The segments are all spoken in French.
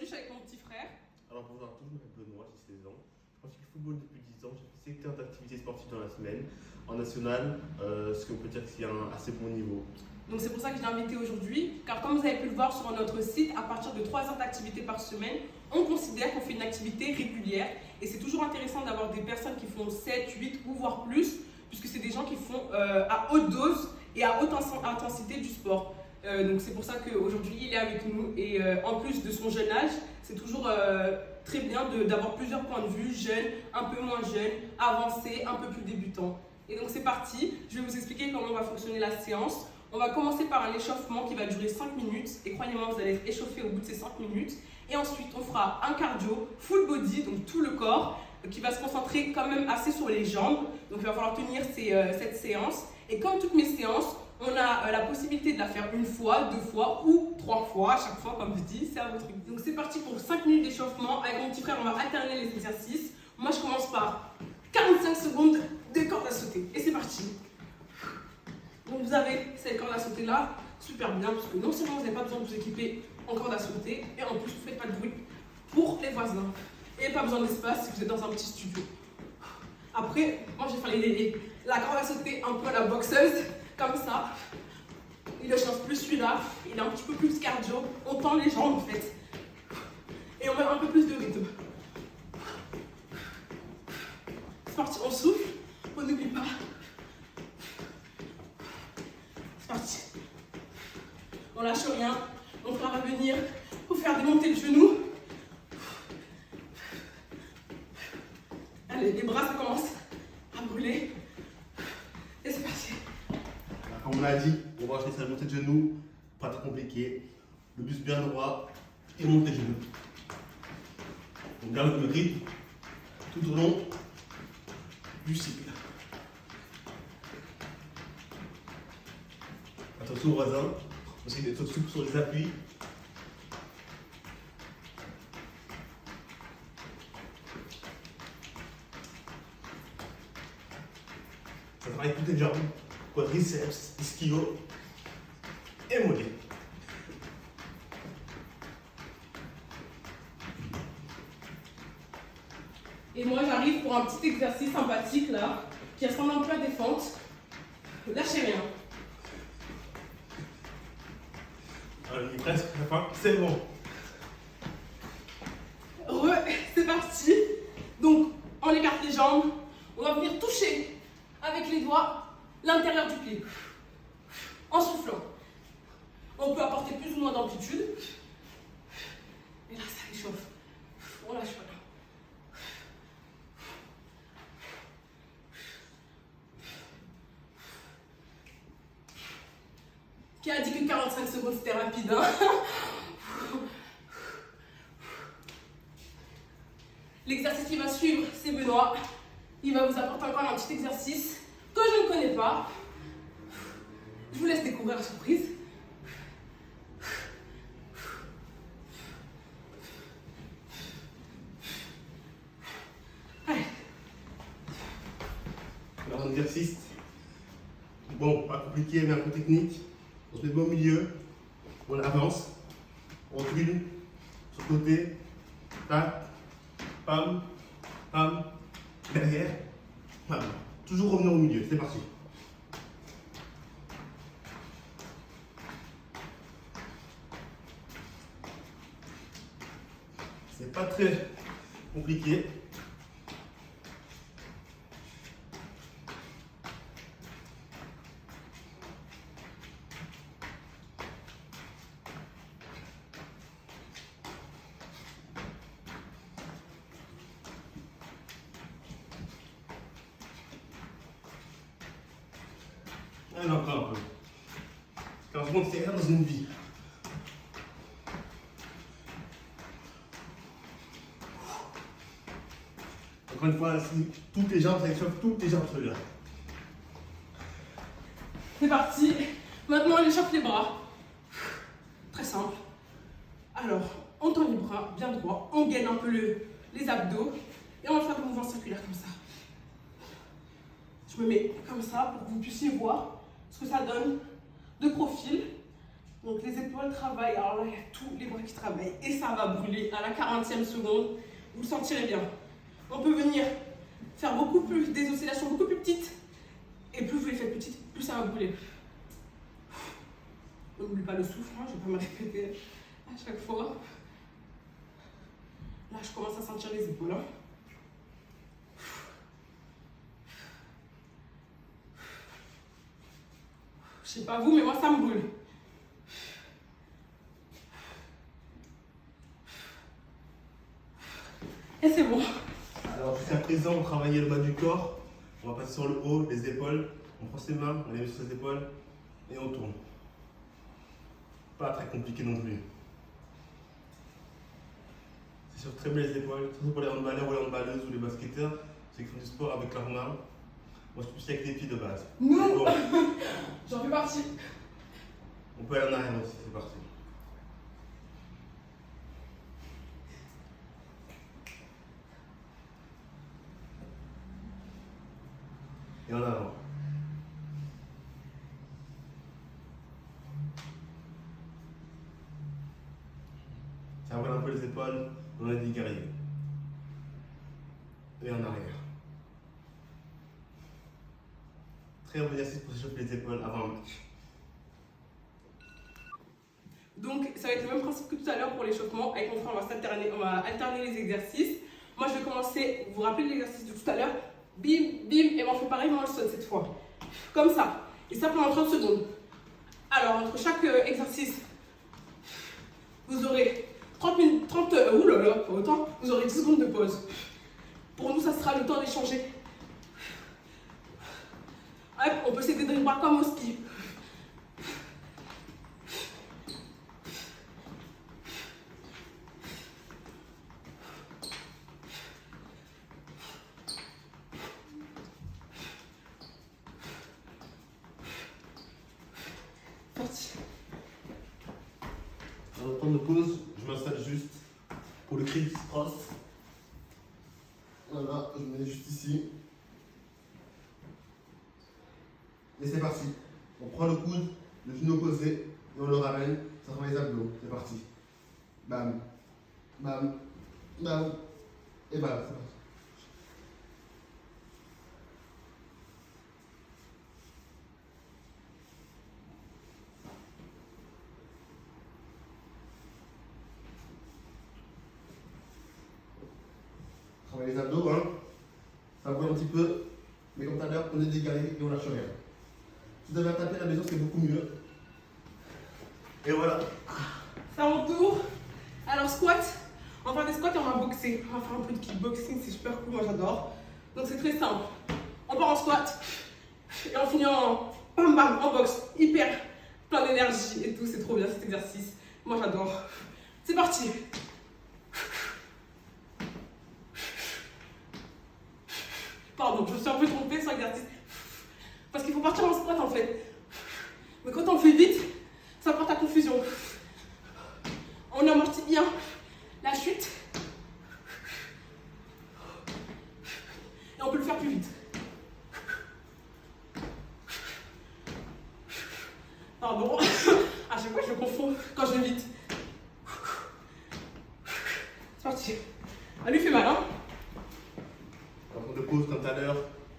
Aujourd'hui, je suis avec mon petit frère. Alors bonjour à tous, je m'appelle Benoît, j'ai 16 ans. Je pratique le football depuis 10 ans. J'ai fait secteur d'activité sportive dans la semaine. En national, ce qu'on peut dire que c'est un assez bon niveau. Donc c'est pour ça que je l'ai invité aujourd'hui, car comme vous avez pu le voir sur notre site, à partir de 3 heures d'activité par semaine, on considère qu'on fait une activité régulière. Et c'est toujours intéressant d'avoir des personnes qui font 7, 8 ou voire plus, puisque c'est des gens qui font à haute dose et à haute intensité du sport. Donc c'est pour ça qu'aujourd'hui il est avec nous et en plus de son jeune âge, c'est toujours très bien d'avoir plusieurs points de vue, jeunes, un peu moins jeunes, avancés, un peu plus débutants. Et donc c'est parti, je vais vous expliquer comment va fonctionner la séance. On va commencer par un échauffement qui va durer 5 minutes et croyez-moi vous allez être échauffé au bout de ces 5 minutes. Et ensuite on fera un cardio full body, donc tout le corps, qui va se concentrer quand même assez sur les jambes. Donc il va falloir tenir cette séance. Et comme toutes mes séances, on a la possibilité de la faire une fois, 2 fois ou 3 fois, à chaque fois, comme je dis, c'est à votre rythme. Donc c'est parti pour 5 minutes d'échauffement. Avec mon petit frère, on va alterner les exercices. Moi, je commence par 45 secondes de corde à sauter. Et c'est parti. Donc vous avez cette corde à sauter là, super bien, parce que non seulement vous n'avez pas besoin de vous équiper en corde à sauter, et en plus vous ne faites pas de bruit pour les voisins. Et pas besoin d'espace si vous êtes dans un petit studio. Après, moi j'ai fait la corde à sauter un peu à la boxeuse, comme ça. Et le chance plus celui-là, il est un petit peu plus cardio, on tend les jambes en fait. Et on met un peu plus de rythme. C'est parti, on souffle, on n'oublie pas. C'est parti. On lâche rien, on fera revenir pour faire démonter le genou. Allez, les bras ça commence à brûler. Et c'est parti. Comme on l'a dit, on va enchaîner sur la montée de genoux, pas très compliqué. Le buste bien droit et montée de genoux. On garde le rythme tout au long du cycle. Attention aux voisins, aussi d'être souple sur les appuis. Ça travaille toutes les jambes, quadriceps, ischio et mollets. Et moi j'arrive pour un petit exercice sympathique là, qui ressemble un peu à des fentes. Lâchez rien. On est presque à la fin, c'est bon. C'est parti. Donc on écarte les jambes, on va venir toucher avec les doigts l'intérieur du pied. En soufflant. On peut apporter plus ou moins d'amplitude. Et là ça réchauffe. On lâche pas. Qui a dit que 45 secondes c'était rapide, hein? L'exercice qui va suivre, c'est Benoît. Il va vous apporter encore un petit exercice que je ne connais pas. Je vous laisse découvrir la surprise. Allez. Alors, un exercice, bon, pas compliqué, mais un peu technique. On se met bien au milieu, on avance, on recule, sur le côté, tac, pam, pam, derrière, pam. Toujours revenir au milieu, c'est parti. C'est pas très compliqué. Allez, encore un peu. 15 secondes, c'est rien dans une vie. Encore une fois, toutes les jambes, ça échauffe toutes les jambes celui-là. C'est parti. Maintenant on échauffe les bras. Très simple. Alors, on tend les bras bien droit, on gaine un peu les abdos et on va faire des mouvements circulaires comme ça. Je me mets comme ça pour que vous puissiez voir ce que ça donne de profil. Donc les épaules travaillent, alors là il y a tous les bras qui travaillent et ça va brûler à la 40e seconde, vous le sentirez bien. On peut venir faire beaucoup plus, des oscillations beaucoup plus petites et plus vous les faites petites, plus ça va brûler. N'oublie pas le souffle, hein, je ne vais pas me répéter à chaque fois. Là je commence à sentir les épaules. Hein. Je sais pas vous, mais moi ça me brûle. Et c'est bon. Alors jusqu'à présent, on travaillait le bas du corps. On va passer sur le haut, les épaules. On prend ses mains, on les met sur les épaules et on tourne. Pas très compliqué non plus. C'est sur très belles épaules, surtout pour les handballeurs ou les handballeuses ou les basketteurs, ceux qui font du sport avec leurs mains. Moi, je suis plus avec les pieds de base. Non, bon. J'en fais partie. On peut aller en arrière aussi, c'est parti. Et en avant. Ça envoie un peu les épaules, on a dit guerrier. Et en arrière. Très bon exercice pour s'échauffer les épaules avant un match. Donc ça va être le même principe que tout à l'heure pour l'échauffement. Avec mon frère, on va alterner les exercices. Moi je vais commencer, vous vous rappelez l'exercice de tout à l'heure? Bim, bim, et on fait pareil, mais on le sonne cette fois. Comme ça. Et ça pendant 30 secondes. Alors entre chaque exercice, vous aurez 30 minutes, oulala, pas autant, vous aurez 10 secondes de pause. Pour nous, ça sera le temps d'échanger. Hop, on peut s'aider dans les bras comme au ski. Parti. Dans le temps de pause, je m'installe juste pour le criss cross. Voilà, je me mets juste ici. Et c'est parti. On prend le coude, le genou opposé, et on le ramène. Ça travaille les abdos. C'est parti. Bam. Bam. Bam. Et bam. C'est parti. Travaille les abdos, hein. Ça brûle un petit peu. Mais comme tout à l'heure, on est décalé et on lâche rien. Si vous avez à taper à la maison, c'est beaucoup mieux. Et voilà. Ça en tour. Alors squat. On va faire des squats et on va boxer. On va faire un peu de kickboxing, c'est super cool, moi j'adore. Donc c'est très simple. On part en squat et on finit en bam bam, en boxe. Hyper plein d'énergie et tout, c'est trop bien cet exercice. Moi j'adore. C'est parti. Pardon, je me suis un peu trompée sur l'exercice. Parce qu'il faut partir en squat en fait. Mais quand on le fait vite, ça porte à confusion. On amortit bien la chute. Et on peut le faire plus vite. Pardon. À chaque fois, je confonds quand je vais vite. C'est parti. Elle lui fait mal, hein? On de pause comme tout à l'heure,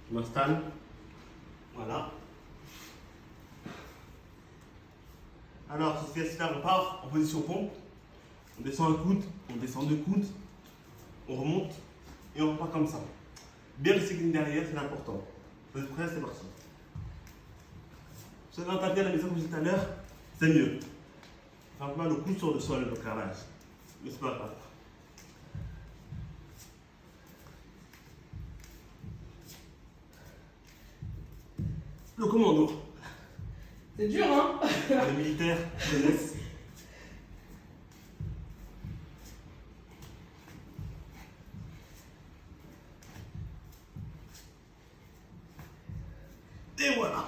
je m'installe. Voilà. Alors, sur ce exercice-là, on part en position pompe. On descend un coude, on descend deux coudes, on remonte et on repart comme ça. Bien le séquine derrière, c'est important. Vous êtes prêts, c'est parti. Si vous avez un tapis à la maison comme je disais tout à l'heure, c'est mieux. Enfin, pas le coude sur le sol, le carrelage. Mais c'est pas grave. Le commando. C'est dur, hein? Les militaires connaissent. Et voilà.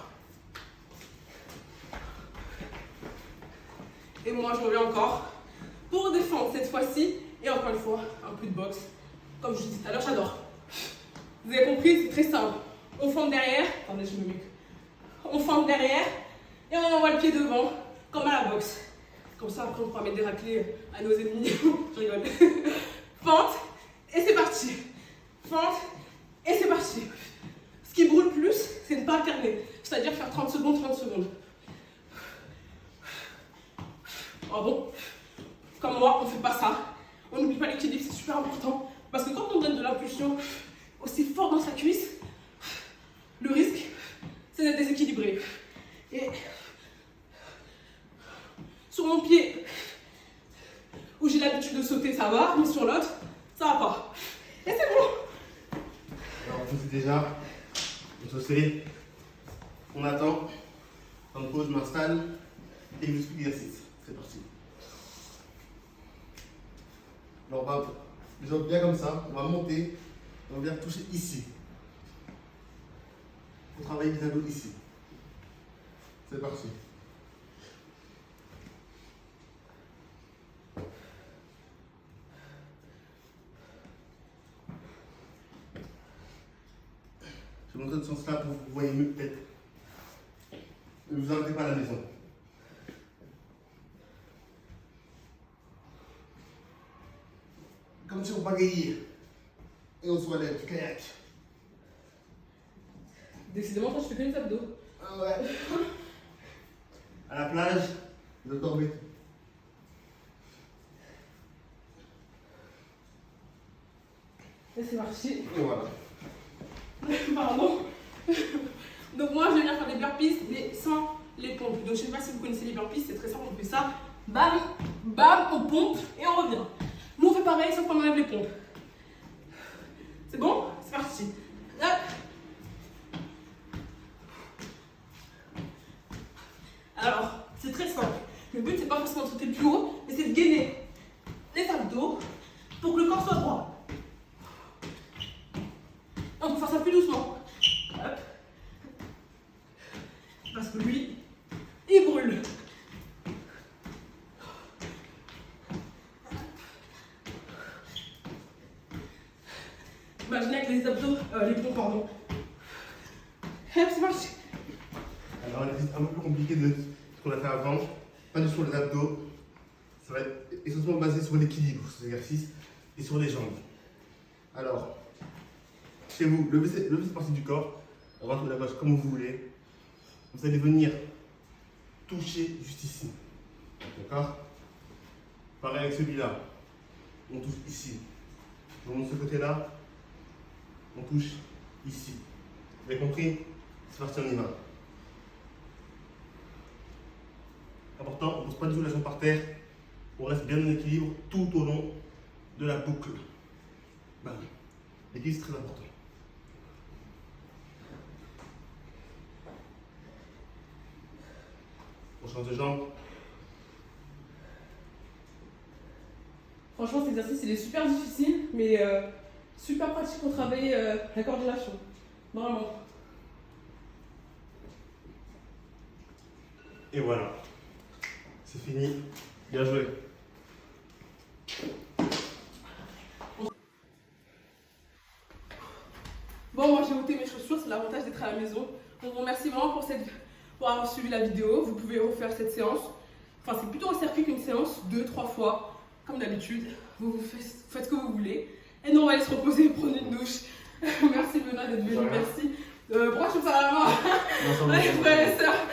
Et moi, je reviens encore pour défendre cette fois-ci. Et encore une fois, un peu de boxe. Comme je vous dis tout à l'heure, j'adore. Vous avez compris, c'est très simple. On fente derrière. Attendez, je me mets. On fente derrière et on envoie le pied devant, comme à la boxe. Comme ça, après, on pourra mettre des raclés à nos ennemis. Je rigole. Fente, et c'est parti. Fente, et c'est parti. Ce qui brûle plus, c'est ne pas alterner. C'est-à-dire faire 30 secondes, 30 secondes. Oh bon? Comme moi, on ne fait pas ça. On n'oublie pas l'équilibre, c'est super important. Parce que quand on donne de l'impulsion aussi fort dans sa cuisse, le risque, c'est d'être déséquilibré. Et sur mon pied, où j'ai l'habitude de sauter, ça va, mais sur l'autre, ça va pas. Et c'est bon. Alors, on fait déjà le saucer. On attend. En pause, je m'installe et je vous explique l'exercice. C'est parti. Alors, on va déjà bien comme ça. On va monter. On va bien toucher ici. Pour travailler les abdos ici. C'est parti. Je vais montrer ce sens-là pour que vous voyez mieux peut-être. Ne vous arrêtez pas à la maison. Comme si on bagayait. Et on se relève du kayak. Décidément, toi, je fais que les abdos. Ah ouais. À la plage, de tomber. Et c'est parti. Et voilà. Pardon. Donc moi, je vais venir faire des burpees, mais sans les pompes. Donc je ne sais pas si vous connaissez les burpees, c'est très simple, on fait ça. Bam, bam, on pompe et on revient. Nous, on fait pareil, sauf qu'on enlève les pompes. C'est bon? C'est parti. Hop. Alors, c'est très simple. Le but, c'est pas forcément de sauter le plus haut, mais c'est de gainer les abdos pour que le corps soit droit. On peut faire ça plus doucement. Hop. Parce que lui, il brûle. Imaginez avec les abdos, les pompes, pardon. Hop, c'est parti. Alors, un exercice un peu plus compliqué de ce qu'on a fait avant. Pas du tout sur les abdos. Ça va être essentiellement basé sur l'équilibre, cet exercice, et sur les jambes. Alors, chez vous, levez cette partie du corps, à droite ou à gauche, comme vous voulez. Vous allez venir toucher juste ici. D'accord? Pareil avec celui-là. On touche ici. Donc, de ce côté-là, on touche ici. Vous avez compris? C'est parti, on y va. Important, on ne pose pas du tout la jambe par terre. On reste bien en équilibre tout au long de la boucle. Bam. L'équilibre, c'est très important. On change de jambe. Franchement, cet exercice, il est super difficile, mais super pratique pour travailler la coordination. Vraiment. Et voilà. C'est fini. Bien joué. Bon, moi j'ai ôté mes chaussures, c'est l'avantage d'être à la maison. On vous remercie vraiment pour avoir suivi la vidéo. Vous pouvez refaire cette séance. Enfin, c'est plutôt un circuit qu'une séance, 2-3 fois, comme d'habitude. Vous faites ce que vous voulez. Et nous, on va aller se reposer et prendre une douche. Merci Benoît d'être venu, merci. Pourquoi je fais ça à la main? Non, Allez, frères et sœurs.